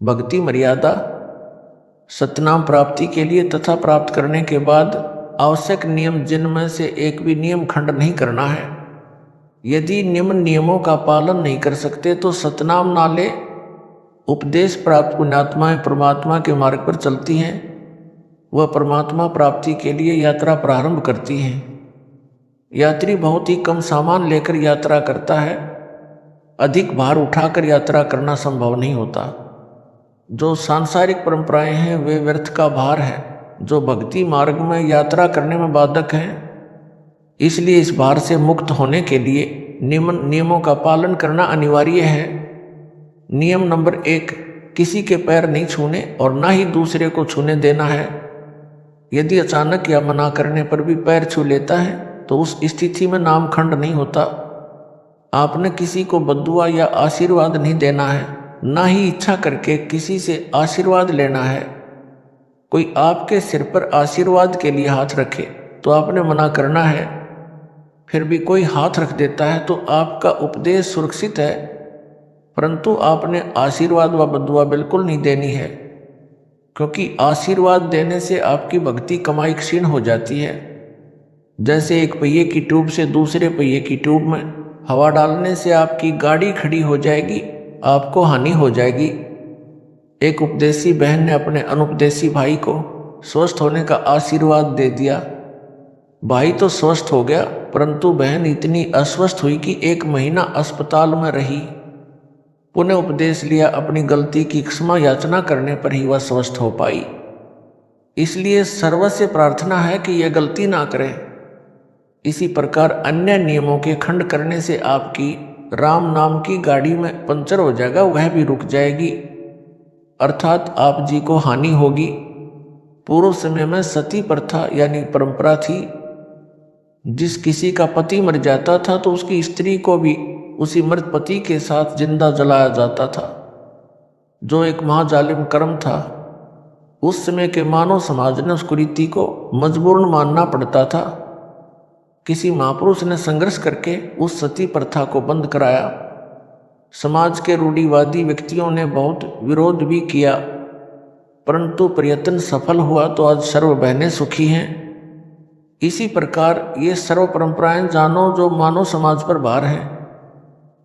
भक्ति मर्यादा सतनाम प्राप्ति के लिए तथा प्राप्त करने के बाद आवश्यक नियम, जिनमें से एक भी नियम खंड नहीं करना है। यदि निम्न नियमों का पालन नहीं कर सकते तो सतनाम नाले उपदेश प्राप्त पुण्यात्माएं परमात्मा के मार्ग पर चलती हैं, वह परमात्मा प्राप्ति के लिए यात्रा प्रारंभ करती हैं। यात्री बहुत ही कम सामान लेकर यात्रा करता है, अधिक भार उठाकर यात्रा करना संभव नहीं होता। जो सांसारिक परंपराएं हैं वे व्यर्थ का भार है, जो भक्ति मार्ग में यात्रा करने में बाधक हैं। इसलिए इस भार से मुक्त होने के लिए नियमों का पालन करना अनिवार्य है। नियम नंबर 1, किसी के पैर नहीं छूने और ना ही दूसरे को छूने देना है। यदि अचानक या मना करने पर भी पैर छू लेता है तो उस स्थिति में नामखंड नहीं होता। आपने किसी को बद्दुआ या आशीर्वाद नहीं देना है, ना ही इच्छा करके किसी से आशीर्वाद लेना है। कोई आपके सिर पर आशीर्वाद के लिए हाथ रखे तो आपने मना करना है, फिर भी कोई हाथ रख देता है तो आपका उपदेश सुरक्षित है, परंतु आपने आशीर्वाद व बद्दुआ बिल्कुल नहीं देनी है, क्योंकि आशीर्वाद देने से आपकी भक्ति कमाई क्षीण हो जाती है। जैसे एक पहिए की ट्यूब से दूसरे पहिए की ट्यूब में हवा डालने से आपकी गाड़ी खड़ी हो जाएगी, आपको हानि हो जाएगी। एक उपदेशी बहन ने अपने अनुपदेशी भाई को स्वस्थ होने का आशीर्वाद दे दिया। भाई तो स्वस्थ हो गया, परंतु बहन इतनी अस्वस्थ हुई कि 1 महीना अस्पताल में रही। पुनः उपदेश लिया, अपनी गलती की क्षमा याचना करने पर ही वह स्वस्थ हो पाई। इसलिए सर्वस्य प्रार्थना है कि यह गलती ना करें। इसी प्रकार अन्य नियमों के खंड करने से आपकी राम नाम की गाड़ी में पंचर हो जाएगा, वह भी रुक जाएगी, अर्थात आप जी को हानि होगी। पूर्व समय में सती प्रथा यानी परंपरा थी, जिस किसी का पति मर जाता था तो उसकी स्त्री को भी उसी मृत पति के साथ जिंदा जलाया जाता था, जो एक महाजालिम कर्म था। उस समय के मानव समाज ने उस कुरीति को मजबूरन मानना पड़ता था। किसी महापुरुष ने संघर्ष करके उस सती प्रथा को बंद कराया। समाज के रूढ़िवादी व्यक्तियों ने बहुत विरोध भी किया, परंतु प्रयत्न सफल हुआ तो आज सर्व बहनें सुखी हैं। इसी प्रकार ये सर्व परंपराएं जानो जो मानव समाज पर भार हैं,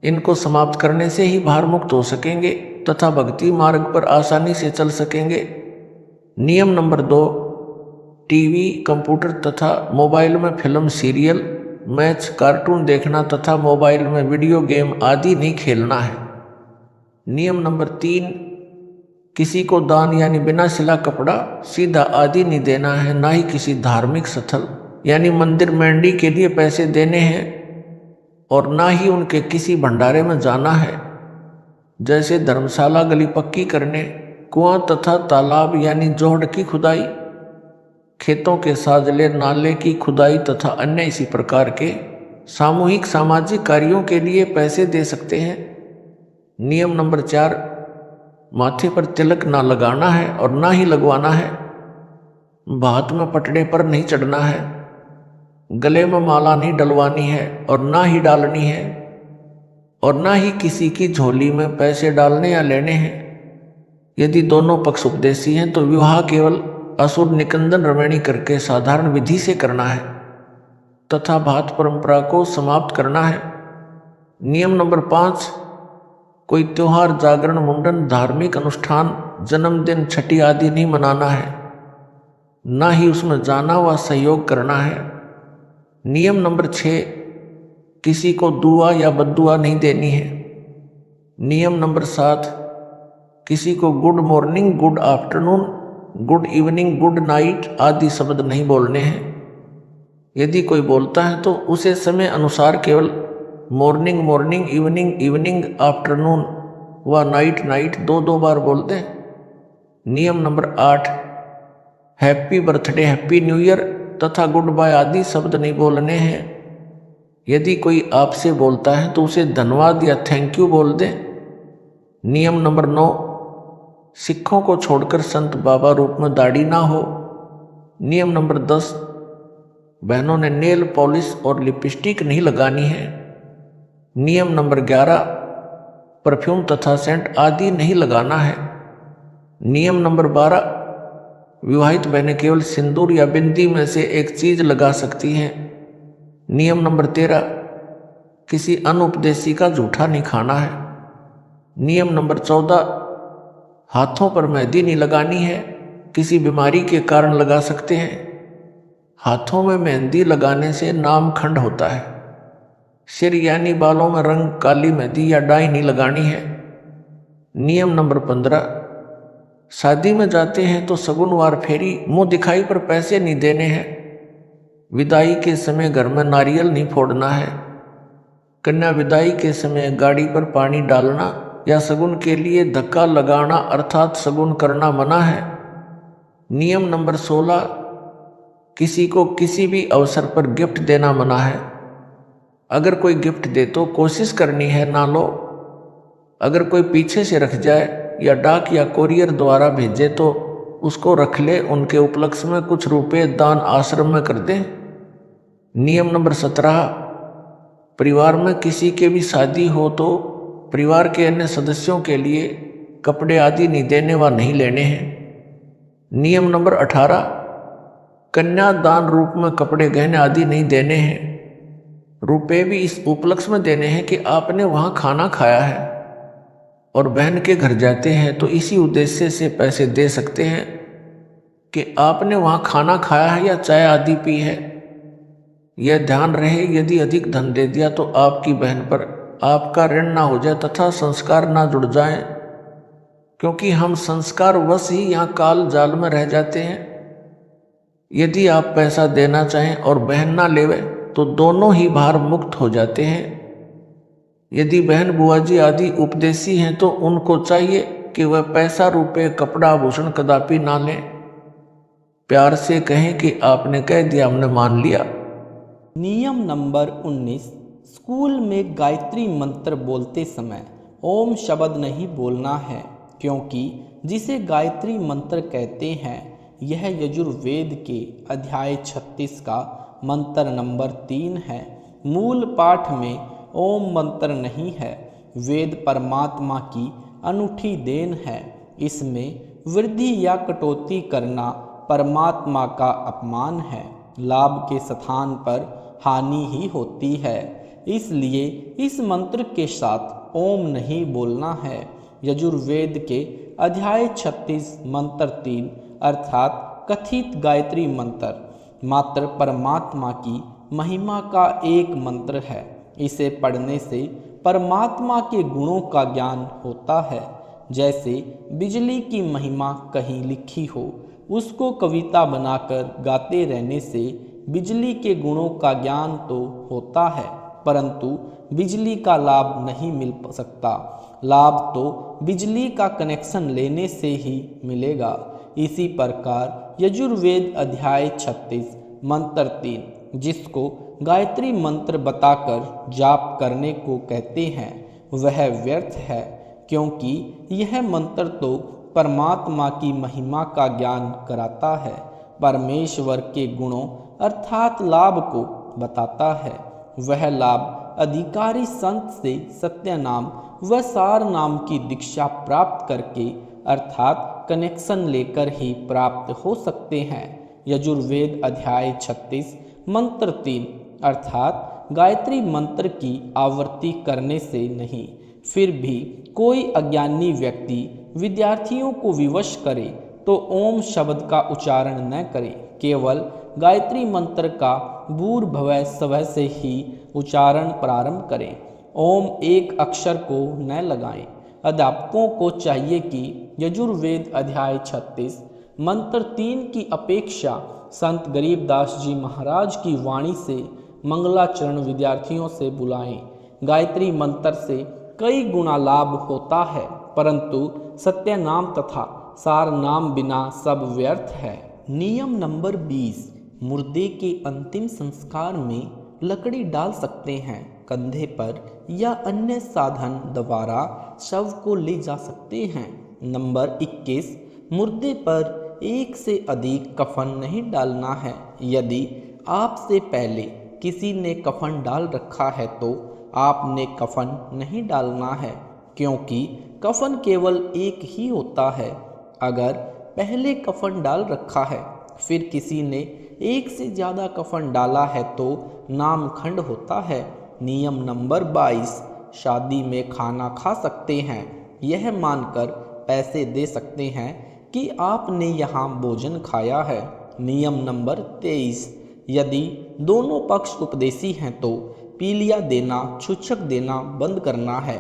इनको समाप्त करने से ही भार मुक्त हो सकेंगे तथा भक्ति मार्ग पर आसानी से चल सकेंगे। नियम नंबर 2, टीवी, कंप्यूटर तथा मोबाइल में फिल्म, सीरियल, मैच, कार्टून देखना तथा मोबाइल में वीडियो गेम आदि नहीं खेलना है। नियम नंबर 3, किसी को दान यानी बिना सिला कपड़ा, सीधा आदि नहीं देना है, ना ही किसी धार्मिक स्थल यानी मंदिर मंडी के लिए पैसे देने हैं और ना ही उनके किसी भंडारे में जाना है। जैसे धर्मशाला गली पक्की करने, कुआं तथा तालाब यानी जोहड़ की खुदाई, खेतों के साजले, नाले की खुदाई तथा अन्य इसी प्रकार के सामूहिक सामाजिक कार्यों के लिए पैसे दे सकते हैं। नियम नंबर 4, माथे पर तिलक ना लगाना है और ना ही लगवाना है। भात में पटड़े पर नहीं चढ़ना है। गले में माला नहीं डलवानी है और ना ही डालनी है, और ना ही किसी की झोली में पैसे डालने या लेने हैं। यदि दोनों पक्ष उपदेशी हैं तो विवाह केवल असुर निकंदन रमणी करके साधारण विधि से करना है तथा भात परंपरा को समाप्त करना है। नियम नंबर 5, कोई त्योहार, जागरण, मुंडन, धार्मिक अनुष्ठान, जन्मदिन, छठी आदि नहीं मनाना है, ना ही उसमें जाना व सहयोग करना है। नियम नंबर 6, किसी को दुआ या बद्दुआ नहीं देनी है। नियम नंबर 7, किसी को good morning, good afternoon, good evening, good night आदि शब्द नहीं बोलने हैं। यदि कोई बोलता है तो उसे समय अनुसार केवल morning morning, evening evening, afternoon व नाइट नाइट 2-2 बार बोल दें। नियम number 8, happy birthday, happy new year तथा गुड बाय आदि शब्द नहीं बोलने हैं। यदि कोई आपसे बोलता है तो उसे धन्यवाद या थैंक यू बोल दें। नियम नंबर 9, सिखों को छोड़कर संत बाबा रूप में दाढ़ी ना हो। नियम नंबर 10, बहनों ने नेल पॉलिश और लिपस्टिक नहीं लगानी है। नियम नंबर 11, परफ्यूम तथा सेंट आदि नहीं लगाना है। नियम नंबर 12, विवाहित बहनें केवल सिंदूर या बिंदी में से एक चीज लगा सकती हैं। नियम नंबर 13, किसी अनुपदेशी का जूठा नहीं खाना है। नियम नंबर 14, हाथों पर मेहंदी नहीं लगानी है, किसी बीमारी के कारण लगा सकते हैं। हाथों में मेहंदी लगाने से नामखंड होता है। सिर यानी बालों में रंग काली मेहंदी या डाई नहीं लगानी है। नियम नंबर 15, शादी में जाते हैं तो सगुनवार फेरी मुंह दिखाई पर पैसे नहीं देने हैं। विदाई के समय घर में नारियल नहीं फोड़ना है। कन्या विदाई के समय गाड़ी पर पानी डालना या शगुन के लिए धक्का लगाना अर्थात शगुन करना मना है। नियम नंबर 16, किसी को किसी भी अवसर पर गिफ्ट देना मना है। अगर कोई गिफ्ट दे तो कोशिश करनी है ना लो। अगर कोई पीछे से रख जाए या डाक या कोरियर द्वारा भेजे तो उसको रख ले, उनके उपलक्ष्य में कुछ रुपए दान आश्रम में कर दें। नियम नंबर 17, परिवार में किसी के भी शादी हो तो परिवार के अन्य सदस्यों के लिए कपड़े आदि नहीं देने व नहीं लेने हैं। नियम नंबर 18, कन्यादान रूप में कपड़े गहने आदि नहीं देने हैं। रुपए भी इस उपलक्ष्य में देने हैं कि आपने वहाँ खाना खाया है, और बहन के घर जाते हैं तो इसी उद्देश्य से पैसे दे सकते हैं कि आपने वहाँ खाना खाया है या चाय आदि पी है। यह ध्यान रहे, यदि अधिक धन दे दिया तो आपकी बहन पर आपका ऋण ना हो जाए तथा संस्कार ना जुड़ जाएं, क्योंकि हम संस्कार वश ही यहाँ काल जाल में रह जाते हैं। यदि आप पैसा देना चाहें और बहन ना लेवे तो दोनों ही भार मुक्त हो जाते हैं। यदि बहन बुआ जी आदि उपदेशी हैं तो उनको चाहिए कि वह पैसा रुपए कपड़ा आभूषण कदापि ना लें। प्यार से कहें कि आपने कह दिया, हमने मान लिया। नियम नंबर 19, स्कूल में गायत्री मंत्र बोलते समय ओम शब्द नहीं बोलना है, क्योंकि जिसे गायत्री मंत्र कहते हैं यह यजुर्वेद के अध्याय 36 का मंत्र नंबर 3 है। मूल पाठ में ओम मंत्र नहीं है। वेद परमात्मा की अनूठी देन है। इसमें वृद्धि या कटौती करना परमात्मा का अपमान है। लाभ के स्थान पर हानि ही होती है, इसलिए इस मंत्र के साथ ओम नहीं बोलना है। यजुर्वेद के अध्याय 36 मंत्र 3 अर्थात कथित गायत्री मंत्र मात्र परमात्मा की महिमा का एक मंत्र है। इसे पढ़ने से परमात्मा के गुणों का ज्ञान होता है। जैसे बिजली की महिमा कहीं लिखी हो, उसको कविता बनाकर गाते रहने से बिजली के गुणों का ज्ञान तो होता है, परंतु बिजली का लाभ नहीं मिल सकता। लाभ तो बिजली का कनेक्शन लेने से ही मिलेगा। इसी प्रकार यजुर्वेद अध्याय 36 मंत्र 3, जिसको गायत्री मंत्र बताकर जाप करने को कहते हैं, वह व्यर्थ है, क्योंकि यह मंत्र तो परमात्मा की महिमा का ज्ञान कराता है, परमेश्वर के गुणों अर्थात लाभ को बताता है। वह लाभ अधिकारी संत से सत्य नाम व सार नाम की दीक्षा प्राप्त करके अर्थात कनेक्शन लेकर ही प्राप्त हो सकते हैं। यजुर्वेद अध्याय 36 मंत्र 3 अर्थात गायत्री मंत्र की आवृत्ति करने से नहीं। फिर भी कोई अज्ञानी व्यक्ति विद्यार्थियों को विवश करे तो ओम शब्द का उच्चारण न करे, केवल गायत्री मंत्र का भूर्भुवः स्वः से ही उच्चारण प्रारंभ करें। ओम एक अक्षर को न लगाएं। अध्यापकों को चाहिए कि यजुर्वेद अध्याय 36 मंत्र 3 की अपेक्षा संत गरीबदास जी महाराज की वाणी से मंगलाचरण विद्यार्थियों से बुलाएं। गायत्री मंत्र से कई गुना लाभ होता है, परंतु सत्य नाम तथा सार नाम बिना सब व्यर्थ है। नियम नंबर 20, मुर्दे के अंतिम संस्कार में लकड़ी डाल सकते हैं, कंधे पर या अन्य साधन द्वारा शव को ले जा सकते हैं। नंबर 21, मुर्दे पर एक से अधिक कफन नहीं डालना है। यदि आपसे पहले किसी ने कफन डाल रखा है तो आपने कफन नहीं डालना है, क्योंकि कफन केवल एक ही होता है। अगर पहले कफन डाल रखा है फिर किसी ने एक से ज़्यादा कफन डाला है तो नामखंड होता है। नियम नंबर 22, शादी में खाना खा सकते हैं, यह मानकर पैसे दे सकते हैं कि आपने यहाँ भोजन खाया है। नियम नंबर 23, यदि दोनों पक्ष उपदेशी हैं तो पीलिया देना, छूछक देना बंद करना है।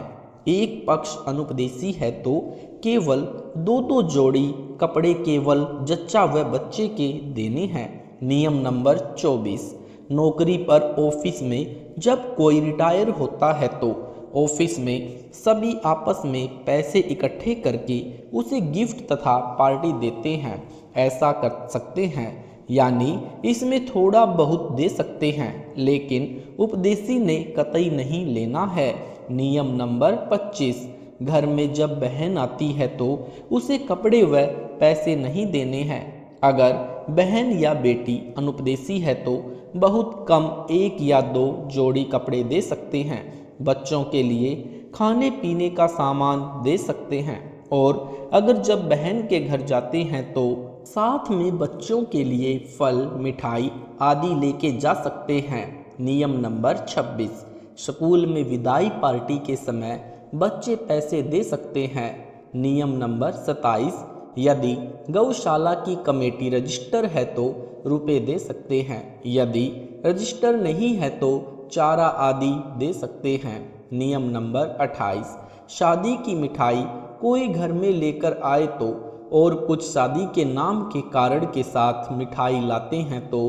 एक पक्ष अनुपदेशी है तो केवल दो दो जोड़ी कपड़े केवल जच्चा व बच्चे के देने हैं। नियम नंबर 24, नौकरी पर ऑफिस में जब कोई रिटायर होता है तो ऑफिस में सभी आपस में पैसे इकट्ठे करके उसे गिफ्ट तथा पार्टी देते हैं। ऐसा कर सकते हैं, यानी इसमें थोड़ा बहुत दे सकते हैं, लेकिन उपदेशी ने कतई नहीं लेना है। नियम नंबर 25, घर में जब बहन आती है तो उसे कपड़े व पैसे नहीं देने हैं। अगर बहन या बेटी अनुपदेशी है तो बहुत कम 1 या 2 जोड़ी कपड़े दे सकते हैं। बच्चों के लिए खाने पीने का सामान दे सकते हैं और अगर जब बहन के घर जाते हैं तो साथ में बच्चों के लिए फल, मिठाई आदि लेके जा सकते हैं। नियम नंबर 26, स्कूल में विदाई पार्टी के समय बच्चे पैसे दे सकते हैं। नियम नंबर 27, यदि गौशाला की कमेटी रजिस्टर है तो रुपए दे सकते हैं, यदि रजिस्टर नहीं है तो चारा आदि दे सकते हैं। नियम नंबर 28, शादी की मिठाई कोई घर में लेकर आए तो और कुछ शादी के नाम के कारण के साथ मिठाई लाते हैं तो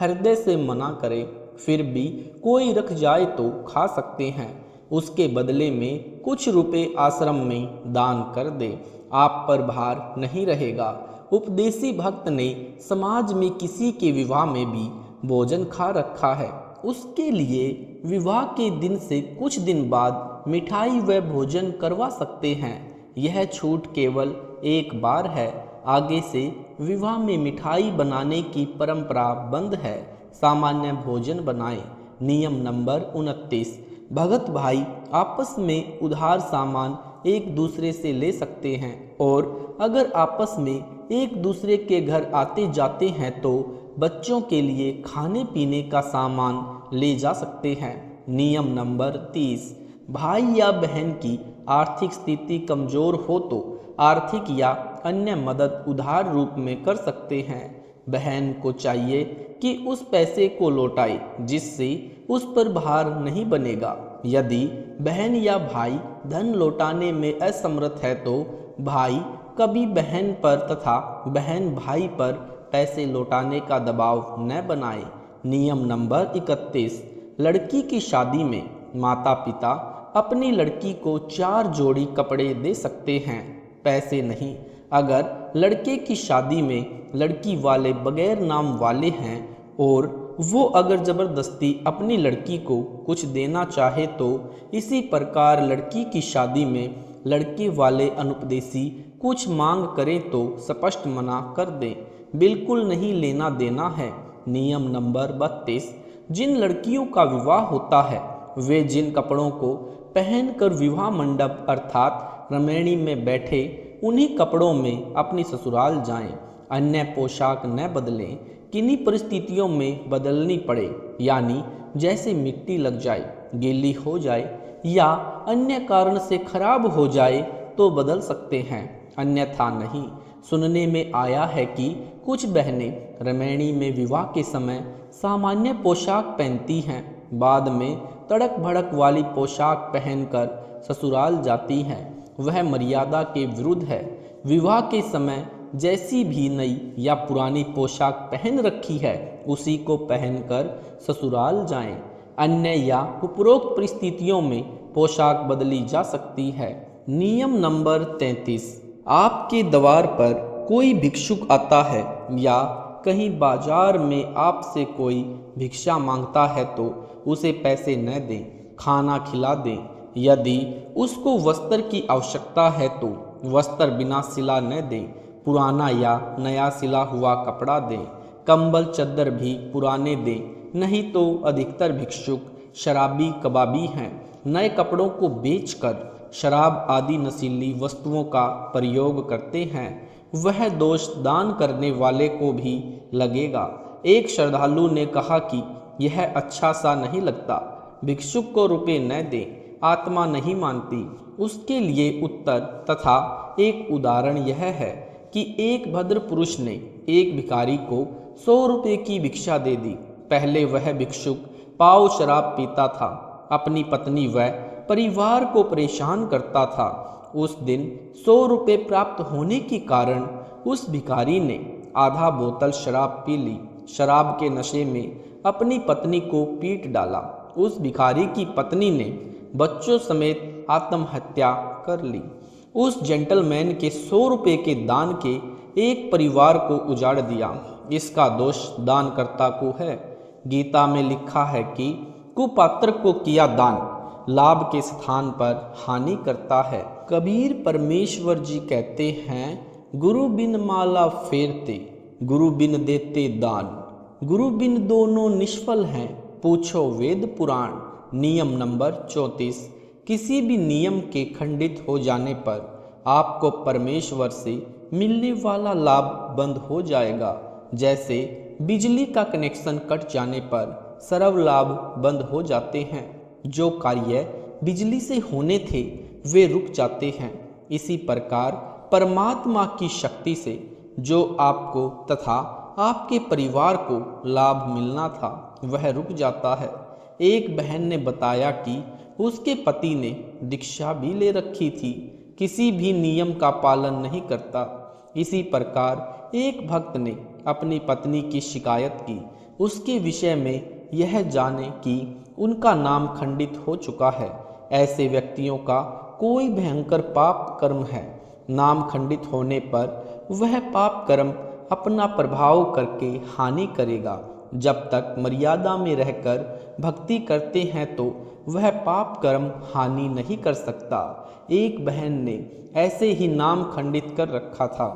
हृदय से मना करें, फिर भी कोई रख जाए तो खा सकते हैं। उसके बदले में कुछ रुपए आश्रम में दान कर दे, आप पर भार नहीं रहेगा। उपदेशी भक्त ने समाज में किसी के विवाह में भी भोजन खा रखा है, उसके लिए विवाह के दिन से कुछ दिन बाद मिठाई व भोजन करवा सकते हैं। यह छूट केवल एक बार है, आगे से विवाह में मिठाई बनाने की परंपरा बंद है, सामान्य भोजन बनाएं। नियम नंबर 29, भगत भाई आपस में उधार सामान एक दूसरे से ले सकते हैं और अगर आपस में एक दूसरे के घर आते जाते हैं तो बच्चों के लिए खाने पीने का सामान ले जा सकते हैं। नियम नंबर 30, भाई या बहन की आर्थिक स्थिति कमजोर हो तो आर्थिक या अन्य मदद उधार रूप में कर सकते हैं। बहन को चाहिए कि उस पैसे को लौटाए जिससे उस पर भार नहीं बनेगा। यदि बहन या भाई धन लौटाने में असमर्थ है तो भाई कभी बहन पर तथा बहन भाई पर पैसे लौटाने का दबाव न बनाए। नियम नंबर 31, लड़की की शादी में माता पिता अपनी लड़की को 4 जोड़ी कपड़े दे सकते हैं, पैसे नहीं। अगर लड़के की शादी में लड़की वाले बगैर नाम वाले हैं और वो अगर ज़बरदस्ती अपनी लड़की को कुछ देना चाहे तो इसी प्रकार लड़की की शादी में लड़के वाले अनुपदेशी कुछ मांग करें तो स्पष्ट मना कर दें, बिल्कुल नहीं लेना देना है। नियम नंबर 32, जिन लड़कियों का विवाह होता है वे जिन कपड़ों को पहनकर विवाह मंडप अर्थात रमैणी में बैठे उन्हीं कपड़ों में अपनी ससुराल जाएं, अन्य पोशाक न बदलें। किन्हीं परिस्थितियों में बदलनी पड़े, यानी जैसे मिट्टी लग जाए, गीली हो जाए या अन्य कारण से खराब हो जाए तो बदल सकते हैं, अन्यथा नहीं। सुनने में आया है कि कुछ बहनें रमैणी में विवाह के समय सामान्य पोशाक पहनती हैं, बाद में तड़क भड़क वाली पोशाक पहनकर ससुराल जाती हैं। वह मर्यादा के विरुद्ध है। विवाह के समय जैसी भी नई या पुरानी पोशाक पहन रखी है उसी को पहनकर ससुराल जाएं। अन्य या उपरोक्त परिस्थितियों में पोशाक बदली जा सकती है। नियम नंबर 33, आपके द्वार पर कोई भिक्षुक आता है या कहीं बाजार में आपसे कोई भिक्षा मांगता है तो उसे पैसे न दें, खाना खिला दें। यदि उसको वस्त्र की आवश्यकता है तो वस्त्र बिना सिला न दें, पुराना या नया सिला हुआ कपड़ा दें। कंबल चद्दर भी पुराने दें, नहीं तो अधिकतर भिक्षुक शराबी कबाबी हैं। नए कपड़ों को बेचकर शराब आदि नशीली वस्तुओं का प्रयोग करते हैं वह दोष दान करने वाले को भी लगेगा। एक श्रद्धालु ने कहा कि यह अच्छा सा नहीं लगता, भिक्षुक को रुपए न दे, आत्मा नहीं मानती। उसके लिए उत्तर तथा एक उदाहरण यह है कि एक भद्र पुरुष ने एक भिखारी को 100 रुपये की भिक्षा दे दी। पहले वह भिक्षुक पाव शराब पीता था, अपनी पत्नी व परिवार को परेशान करता था। उस दिन 100 रुपये प्राप्त होने के कारण उस भिखारी ने आधा बोतल शराब पी ली। शराब के नशे में अपनी पत्नी को पीट डाला। उस भिखारी की पत्नी ने बच्चों समेत आत्महत्या कर ली। उस जेंटलमैन के 100 रुपये के दान के एक परिवार को उजाड़ दिया। इसका दोष दानकर्ता को है। गीता में लिखा है कि कुपात्र को किया दान लाभ के स्थान पर हानि करता है। कबीर परमेश्वर जी कहते हैं, गुरु बिन माला फेरते, गुरु बिन देते दान, गुरु बिन दोनों निष्फल हैं, पूछो वेद पुराण। नियम नंबर 34। किसी भी नियम के खंडित हो जाने पर आपको परमेश्वर से मिलने वाला लाभ बंद हो जाएगा। जैसे बिजली का कनेक्शन कट जाने पर सर्व लाभ बंद हो जाते हैं। जो कार्य बिजली से होने थे वे रुक जाते हैं। इसी प्रकार परमात्मा की शक्ति से जो आपको तथा आपके परिवार को लाभ मिलना था वह रुक जाता है। एक बहन ने बताया कि उसके पति ने दीक्षा भी ले रखी थी, किसी भी नियम का पालन नहीं करता। इसी प्रकार एक भक्त ने अपनी पत्नी की शिकायत की। उसके विषय में यह जाने कि उनका नाम खंडित हो चुका है। ऐसे व्यक्तियों का कोई भयंकर पाप कर्म है। नाम खंडित होने पर वह पाप कर्म अपना प्रभाव करके हानि करेगा। जब तक मर्यादा में रहकर भक्ति करते हैं तो वह पाप कर्म हानि नहीं कर सकता। एक बहन ने ऐसे ही नाम खंडित कर रखा था।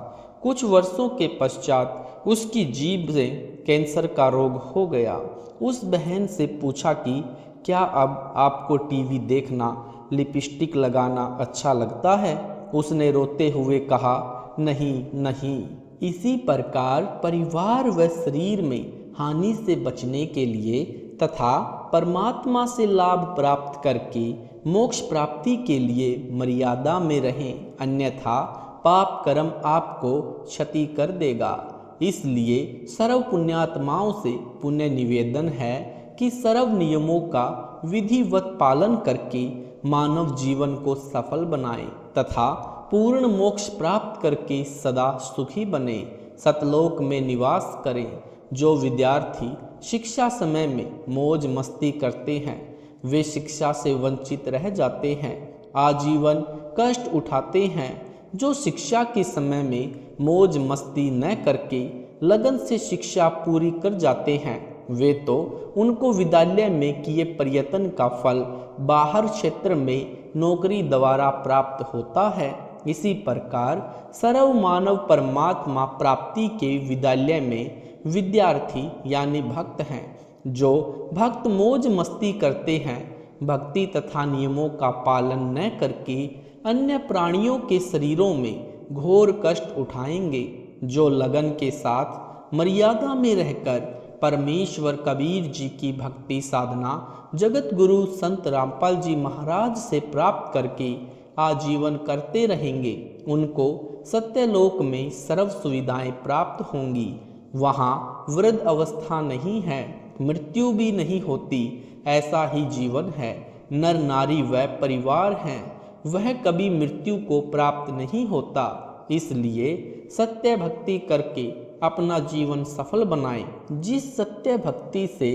कुछ वर्षों के पश्चात उसकी जीभ से कैंसर का रोग हो गया। उस बहन से पूछा कि क्या अब आपको टीवी देखना, लिपस्टिक लगाना अच्छा लगता है? उसने रोते हुए कहा, नहीं नहीं। इसी प्रकार परिवार व शरीर में हानि से बचने के लिए तथा परमात्मा से लाभ प्राप्त करके मोक्ष प्राप्ति के लिए मर्यादा में रहें, अन्यथा पाप कर्म आपको क्षति कर देगा। इसलिए सर्व पुण्यात्माओं से पुण्य निवेदन है कि सर्व नियमों का विधिवत पालन करके मानव जीवन को सफल बनाएं तथा पूर्ण मोक्ष प्राप्त करके सदा सुखी बने, सतलोक में निवास करें। जो विद्यार्थी शिक्षा समय में मौज मस्ती करते हैं वे शिक्षा से वंचित रह जाते हैं, आजीवन कष्ट उठाते हैं। जो शिक्षा के समय में मौज मस्ती न करके लगन से शिक्षा पूरी कर जाते हैं वे तो उनको विद्यालय में किए प्रयत्न का फल बाहर क्षेत्र में नौकरी द्वारा प्राप्त होता है। इसी प्रकार सर्व मानव परमात्मा प्राप्ति के विद्यालय में विद्यार्थी यानी भक्त हैं। जो भक्त मौज मस्ती करते हैं, भक्ति तथा नियमों का पालन न करके अन्य प्राणियों के शरीरों में घोर कष्ट उठाएंगे। जो लगन के साथ मर्यादा में रहकर परमेश्वर कबीर जी की भक्ति साधना जगत गुरु संत रामपाल जी महाराज से प्राप्त करके आजीवन करते रहेंगे, उनको सत्यलोक में सर्व सुविधाएं प्राप्त होंगी। वहाँ वृद्ध अवस्था नहीं है, मृत्यु भी नहीं होती। ऐसा ही जीवन है। नर नारी व परिवार हैं, वह कभी मृत्यु को प्राप्त नहीं होता। इसलिए सत्य भक्ति करके अपना जीवन सफल बनाएं। जिस सत्य भक्ति से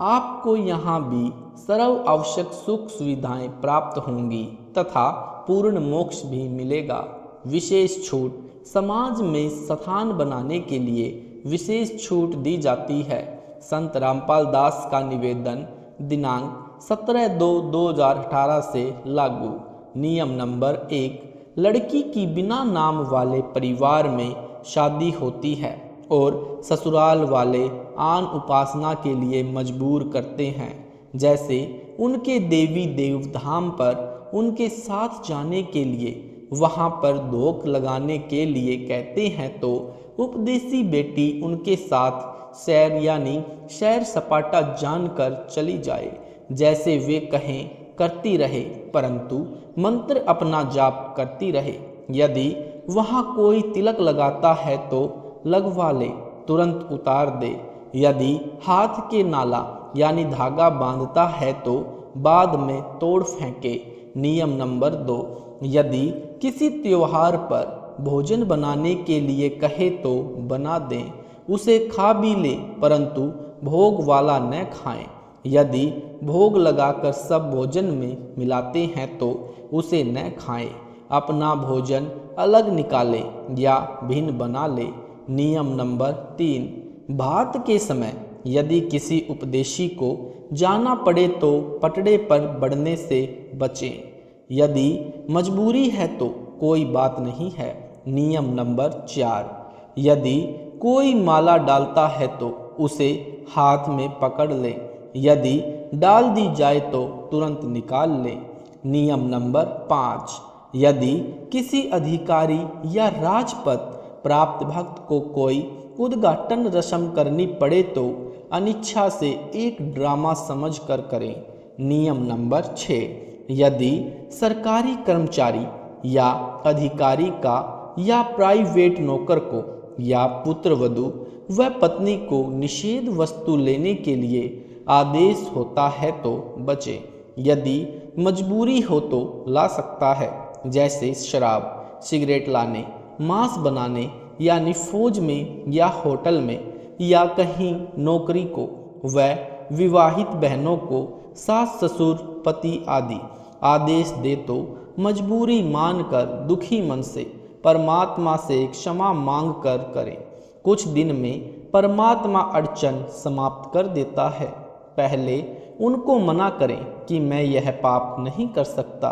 आपको यहाँ भी सर्व आवश्यक सुख सुविधाएं प्राप्त होंगी तथा पूर्ण मोक्ष भी मिलेगा। विशेष छूट समाज में स्थान बनाने के लिए विशेष छूट दी जाती है। संत रामपाल दास का निवेदन दिनांक 17/2/2018 से लागू। नियम नंबर 1, लड़की की बिना नाम वाले परिवार में शादी होती है और ससुराल वाले आन उपासना के लिए मजबूर करते हैं। जैसे उनके देवी देवधाम पर उनके साथ जाने के लिए, वहां पर धोख लगाने के लिए कहते हैं तो उपदेशी बेटी उनके साथ सैर यानी सैर सपाटा जानकर चली जाए। जैसे वे कहें करती रहे, परंतु मंत्र अपना जाप करती रहे। यदि वहां कोई तिलक लगाता है तो लगवा ले, तुरंत उतार दे। यदि हाथ के नाला यानी धागा बांधता है तो बाद में तोड़ फेंके। नियम नंबर 2, यदि किसी त्योहार पर भोजन बनाने के लिए कहे तो बना दें, उसे खा भी ले, परंतु भोग वाला न खाएं। यदि भोग लगाकर सब भोजन में मिलाते हैं तो उसे न खाएं। अपना भोजन अलग निकाले या भिन्न बना ले। नियम नंबर 3, भात के समय यदि किसी उपदेशी को जाना पड़े तो पटड़े पर बढ़ने से बचें। यदि मजबूरी है तो कोई बात नहीं है। नियम नंबर 4, यदि कोई माला डालता है तो उसे हाथ में पकड़ ले। यदि डाल दी जाए तो तुरंत निकाल ले। नियम नंबर 5, यदि किसी अधिकारी या राजपद प्राप्त भक्त को कोई उद्घाटन रस्म करनी पड़े तो अनिच्छा से एक ड्रामा समझकर करें। नियम नंबर 6, यदि सरकारी कर्मचारी या अधिकारी का या प्राइवेट नौकर को या पुत्रवधू व पत्नी को निषेध वस्तु लेने के लिए आदेश होता है तो बचे। यदि मजबूरी हो तो ला सकता है, जैसे शराब, सिगरेट लाने, मांस बनाने यानी फौज में या होटल में या कहीं नौकरी को, व विवाहित बहनों को सास ससुर पति आदि आदेश दे तो मजबूरी मानकर दुखी मन से परमात्मा से क्षमा मांग कर करें। कुछ दिन में परमात्मा अड़चन समाप्त कर देता है। पहले उनको मना करें कि मैं यह पाप नहीं कर सकता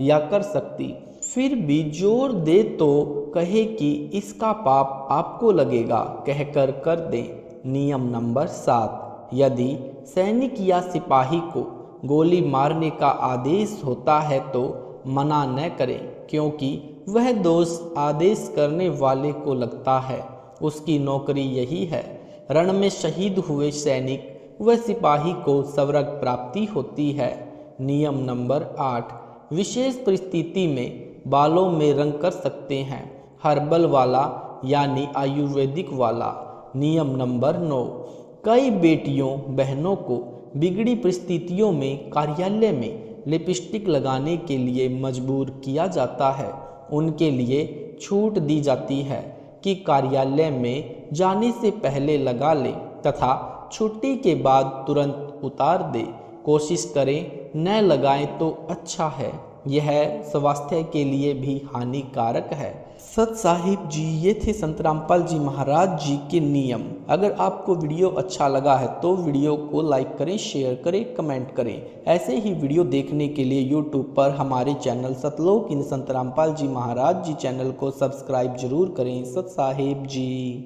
या कर सकती, फिर भी जोर दे तो कहे कि इसका पाप आपको लगेगा, कहकर कर दें। नियम नंबर 7, यदि सैनिक या सिपाही को गोली मारने का आदेश होता है तो मना न करें, क्योंकि वह दोष आदेश करने वाले को लगता है। उसकी नौकरी यही है। रण में शहीद हुए सैनिक व सिपाही को स्वर्ग प्राप्ति होती है। नियम नंबर 8, विशेष परिस्थिति में बालों में रंग कर सकते हैं, हर्बल वाला यानी आयुर्वेदिक वाला। नियम नंबर 9, कई बेटियों बहनों को बिगड़ी परिस्थितियों में कार्यालय में लिपस्टिक लगाने के लिए मजबूर किया जाता है। उनके लिए छूट दी जाती है कि कार्यालय में जाने से पहले लगा ले तथा छुट्टी के बाद तुरंत उतार दे। कोशिश करें न लगाएं तो अच्छा है, यह स्वास्थ्य के लिए भी हानिकारक है। सत साहिब जी, ये थे संत रामपाल जी महाराज जी के नियम। अगर आपको वीडियो अच्छा लगा है तो वीडियो को लाइक करें, शेयर करें, कमेंट करें। ऐसे ही वीडियो देखने के लिए यूट्यूब पर हमारे चैनल सतलोक इन संत रामपाल जी महाराज जी चैनल को सब्सक्राइब जरूर करें। सत साहिब जी।